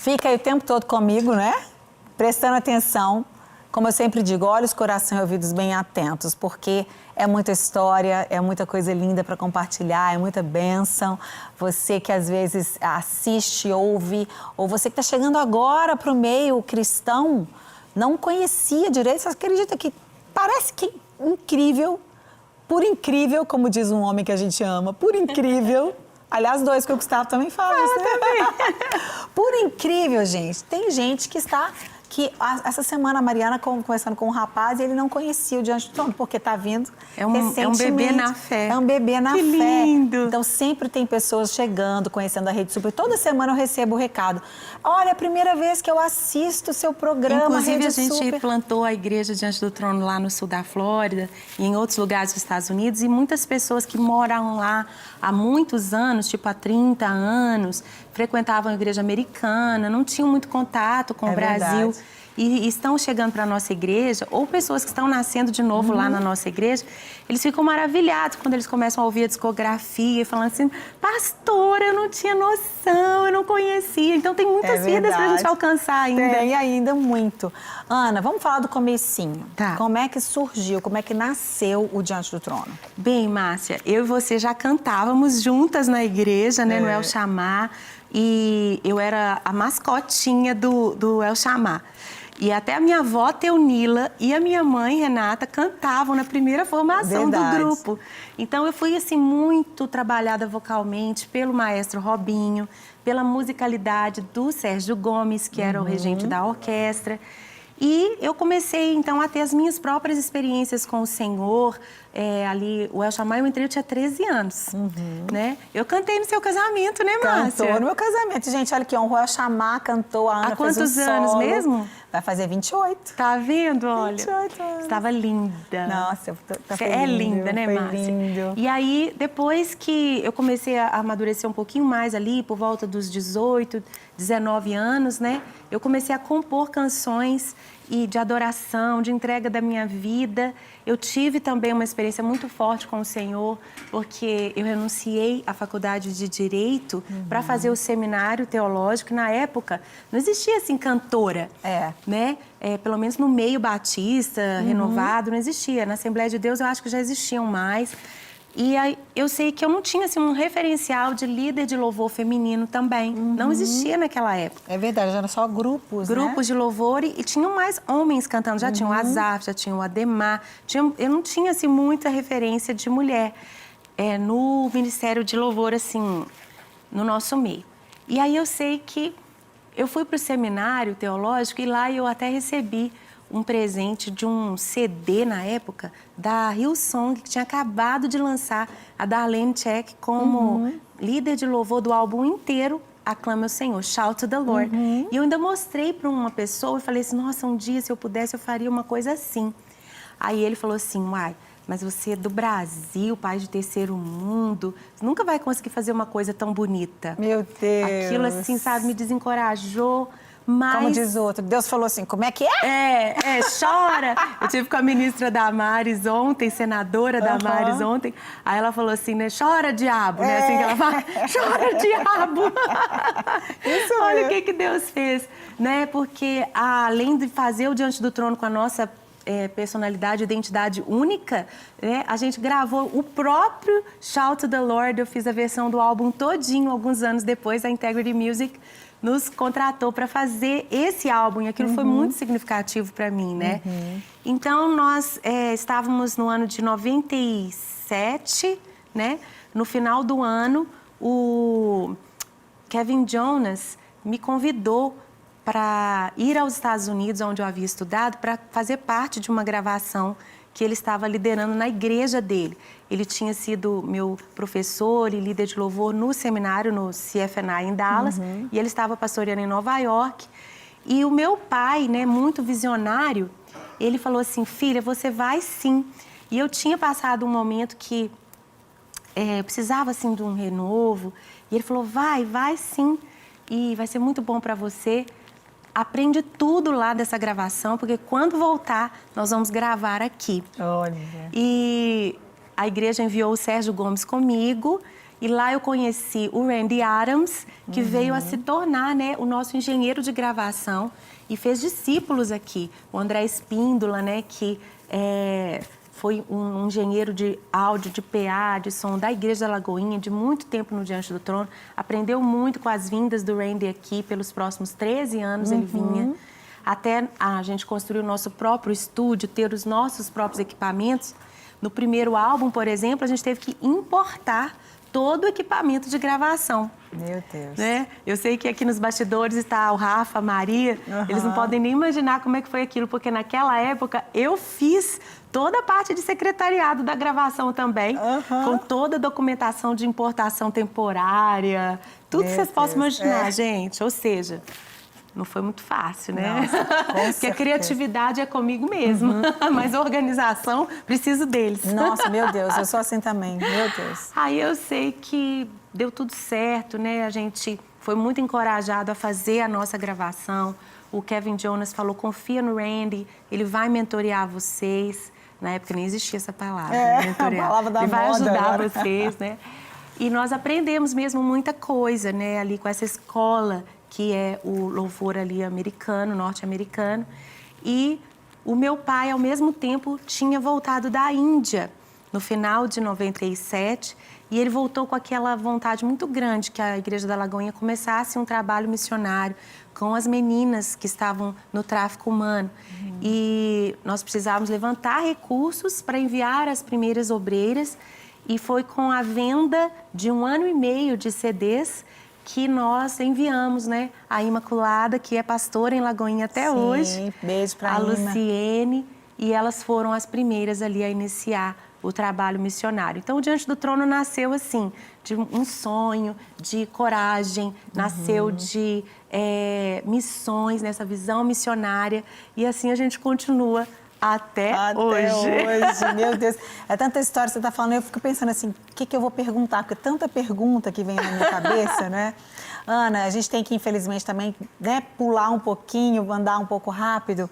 Fica aí o tempo todo comigo, né? Prestando atenção. Como eu sempre digo, olhos, coração e ouvidos bem atentos, porque é muita história, é muita coisa linda para compartilhar, é muita bênção. Você que às vezes assiste, ouve, ou você que está chegando agora para o meio cristão, não conhecia direito, você acredita que parece que incrível, por incrível, como diz um homem que a gente ama, por incrível. Aliás, dois que o Gustavo também fala. Por incrível, gente, tem gente que está... essa semana a Mariana conversando com um rapaz e ele não conhecia o Diante do Trono, porque está vindo recentemente. É um bebê na fé. É um bebê na fé. Que lindo! Então sempre tem pessoas chegando, conhecendo a Rede Super. Toda semana eu recebo o recado. Olha, é a primeira vez que eu assisto o seu programa, Inclusive, Rede a gente Super. plantou a Igreja Diante do Trono lá no sul da Flórida e em outros lugares dos Estados Unidos. E muitas pessoas que moram lá há muitos anos, tipo há 30 anos, frequentavam a igreja americana, não tinham muito contato com o Brasil. Verdade. E estão chegando para a nossa igreja, ou pessoas que estão nascendo de novo lá na nossa igreja, eles ficam maravilhados quando eles começam a ouvir a discografia, falando assim, pastora, eu não tinha noção, eu não conhecia. Então tem muitas vidas para a gente alcançar ainda. Tem ainda muito. Ana, vamos falar do comecinho. Tá. Como é que surgiu, como é que nasceu o Diante do Trono? Bem, Márcia, eu e você já cantávamos juntas na igreja, né, no El Chamá, e eu era a mascotinha do El Chamá. E até a minha avó, Teunila, e a minha mãe, Renata, cantavam na primeira formação do grupo. Então, eu fui, assim, muito trabalhada vocalmente pelo maestro Robinho, pela musicalidade do Sérgio Gomes, que era o regente da orquestra. E eu comecei, então, a ter as minhas próprias experiências com o Senhor. Ali, o El Chamá, eu tinha 13 anos, né? Eu cantei no seu casamento, né, Márcia? Cantou no meu casamento. Gente, olha aqui, o El Chamá cantou, a Ana Há quantos anos mesmo? Vai fazer 28. Tá vendo, olha? 28 anos. Estava linda. Nossa, Você é linda, né, Márcia? Lindo. E aí, depois que eu comecei a amadurecer um pouquinho mais ali, por volta dos 18, 19 anos, né? Eu comecei a compor canções de adoração, de entrega da minha vida. Eu tive também uma experiência muito forte com o Senhor, porque eu renunciei à faculdade de Direito para fazer o seminário teológico. Na época, não existia, assim, cantora, né? Pelo menos no meio batista, renovado, não existia. Na Assembleia de Deus, eu acho que já existiam mais. E aí, eu sei que eu não tinha, assim, um referencial de líder de louvor feminino também. Não existia naquela época. É verdade, já eram só grupos, Grupos de louvor e tinham mais homens cantando. Já tinha o Azaf, já tinha o Ademar. Eu não tinha, assim, muita referência de mulher no Ministério de Louvor, assim, no nosso meio. E aí eu sei que eu fui para o seminário teológico e lá eu até recebi um presente de um CD na época da Hillsong, que tinha acabado de lançar a Darlene Check como líder de louvor do álbum inteiro, Aclame o Senhor, Shout to the Lord. E eu ainda mostrei para uma pessoa e falei assim, nossa, um dia, se eu pudesse, eu faria uma coisa assim. Aí ele falou assim, uai, mas você é do Brasil, país de terceiro mundo, você nunca vai conseguir fazer uma coisa tão bonita. Meu Deus. Aquilo, assim, sabe, me desencorajou. Mas... Como diz o outro, Deus falou assim, como é que é? Chora. Eu tive com a ministra Damares ontem, senadora Damares ontem, aí ela falou assim, né, chora diabo, né, assim que ela fala, chora diabo. Isso Olha o que Deus fez, né, porque além de fazer o Diante do Trono com a nossa personalidade, identidade única, né, a gente gravou o próprio Shout to the Lord, eu fiz a versão do álbum todinho, alguns anos depois, a Integrity Music nos contratou para fazer esse álbum, e aquilo foi muito significativo para mim, né? Então, nós estávamos no ano de 97, né? No final do ano, o Kevin Jonas me convidou para ir aos Estados Unidos, onde eu havia estudado, para fazer parte de uma gravação que ele estava liderando na igreja dele. Ele tinha sido meu professor e líder de louvor no seminário, no CFNI em Dallas, e ele estava pastoreando em Nova York. E o meu pai, né, muito visionário, ele falou assim, filha, você vai sim. E eu tinha passado um momento que eu precisava, assim, de um renovo. E ele falou, vai sim, e vai ser muito bom para você. Aprende tudo lá dessa gravação, porque quando voltar, nós vamos gravar aqui. Olha. E a igreja enviou o Sérgio Gomes comigo E lá eu conheci o Randy Adams, que veio a se tornar, né, o nosso engenheiro de gravação e fez discípulos aqui. O André Espíndola, né, que foi um engenheiro de áudio, de PA, de som da Igreja da Lagoinha, de muito tempo no Diante do Trono. Aprendeu muito com as vindas do Randy aqui, pelos próximos 13 anos ele vinha. Até a gente construir o nosso próprio estúdio, ter os nossos próprios equipamentos. No primeiro álbum, por exemplo, a gente teve que importar todo o equipamento de gravação. Meu Deus. Né? Eu sei que aqui nos bastidores está o Rafa, a Maria, eles não podem nem imaginar como é que foi aquilo, porque naquela época eu fiz toda a parte de secretariado da gravação também, com toda a documentação de importação temporária, tudo que vocês possam imaginar, gente. Ou seja, não foi muito fácil, né? Porque a criatividade é comigo mesmo, mas a organização, preciso deles. Nossa, meu Deus, eu sou assim também, meu Deus. Aí eu sei que deu tudo certo, né? A gente foi muito encorajado a fazer a nossa gravação. O Kevin Jonas falou, confia no Randy, ele vai mentorear vocês. Na época nem existia essa palavra, mentorear. A palavra da ele vai moda ajudar agora. vocês, né? E nós aprendemos mesmo muita coisa, né? Ali com essa escola que é o louvor ali americano, norte-americano. E o meu pai, ao mesmo tempo, tinha voltado da Índia no final de 97 e ele voltou com aquela vontade muito grande que a Igreja da Lagoinha começasse um trabalho missionário com as meninas que estavam no tráfico humano. E nós precisávamos levantar recursos para enviar as primeiras obreiras e foi com a venda de 1 ano e meio de CDs que nós enviamos, né? A Imaculada, que é pastora em Lagoinha até hoje. Beijo pra a Ima. Luciene, e elas foram as primeiras ali a iniciar o trabalho missionário. Então, o Diante do Trono nasceu assim, de um sonho, de coragem, nasceu de missões, nessa visão missionária, e assim a gente continua até hoje. Meu Deus. É tanta história que você está falando, eu fico pensando assim, o que eu vou perguntar? Porque é tanta pergunta que vem na minha cabeça, né? Ana, a gente tem que, infelizmente, também, né, pular um pouquinho, andar um pouco rápido.